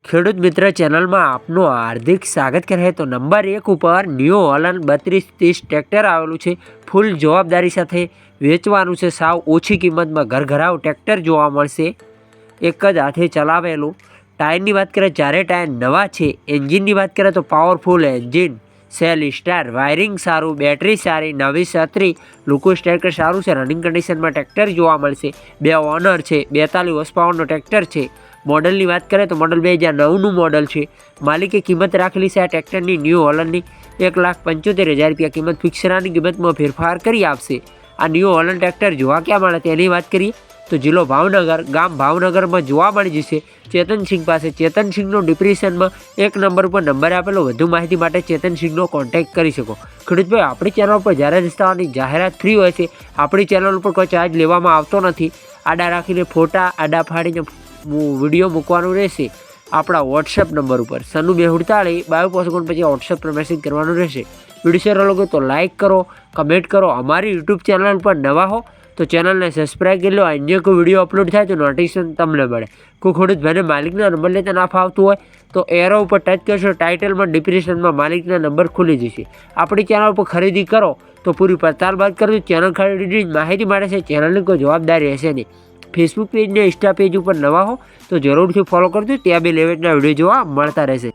ખેડૂત મિત્ર ચેનલમાં આપનું હાર્દિક સ્વાગત કરે તો નંબર 1 ઉપર ન્યૂ હોલન્ડ 3230 ટ્રેક્ટર આવેલું છે। ફૂલ જવાબદારી સાથે વેચવાનું છે। સાવ ઓછી કિંમતમાં ઘરઘરાવ ટ્રેક્ટર જોવા મળશે। એક જ હાથે ચલાવેલું। ટાયરની વાત કરીએ ચારે ટાયર નવા છે। એન્જિનની વાત કરીએ તો powerful engine, cell star, wiring સારું, બેટરી સારી, નવી છત્રી, લુકો સ્ટેકર સારું છે। રનિંગ કન્ડિશનમાં ટ્રેક્ટર જોવા મળશે। 2 ઓનર છે। 42 હોર્સ પાવરનો ટ્રેક્ટર છે। મોડલની વાત કરીએ તો મોડલ 2009નું મોડલ છે। માલિકે કિંમત રાખેલી છે આ ટ્રેક્ટરની ન્યૂ હોલન્ડની 1,75,000 રૂપિયા કિંમત। ફિક્સરાની કિંમતમાં ફેરફાર કરી આપશે। આ ન્યૂ હોલન્ડ ટ્રેક્ટર જોવા ક્યાં મળે તેની વાત કરીએ તો જિલ્લો ભાવનગર, ગામ ભાવનગરમાં જોવા મળી જશે। ચેતનસિંહ પાસે। ચેતનસિંહનો ડિપ્રેશનમાં 1 નંબર ઉપર નંબર આપેલો। વધુ માહિતી માટે ચેતનસિંહનો કોન્ટેક્ટ કરી શકો। ખેડૂતભાઈ, આપણી ચેનલ પર જ્યારે રસ્તાની જાહેરાત ફ્રી હોય છે। આપણી ચેનલ ઉપર કોઈ ચાર્જ લેવામાં આવતો નથી। આડા રાખીને ફોટા આડા ફાડીને વિડીયો મૂકવાનું રહેશે આપણા વોટ્સએપ નંબર ઉપર 9248 પછી વોટ્સએપ પર મેસેજ કરવાનું રહેશે। વિડીયો શેર લોકો તો લાઇક કરો, કમેન્ટ કરો। અમારી યુટ્યુબ ચેનલ પર નવા હો તો ચેનલને સબસ્ક્રાઈબ કરી લો। અન્ય કોઈ વિડીયો અપલોડ થાય તો નોટિફિકેશન તમને મળે। કોઈ ખેડૂત ભાઈને માલિકના નંબર લેતા ના ફાવતું હોય તો એરો ઉપર ટચ કરશો, ટાઇટલમાં ડિસ્ક્રિપ્શનમાં માલિકના નંબર ખુલી જશે। આપણી ચેનલ પર ખરીદી કરો તો પૂરી પડતાલ બાદ કરજો। ચેનલ ખરીદીની માહિતી મળે છે, ચેનલની કોઈ જવાબદારી રહેશે નહીં। ફેસબુક પેજ ને ઇન્સ્ટા પેજ ઉપર નવા હો તો જરૂરથી ફોલો કરજો। ત્યાં બી લેવેટના વિડીયો જોવા મળતા રહેશે।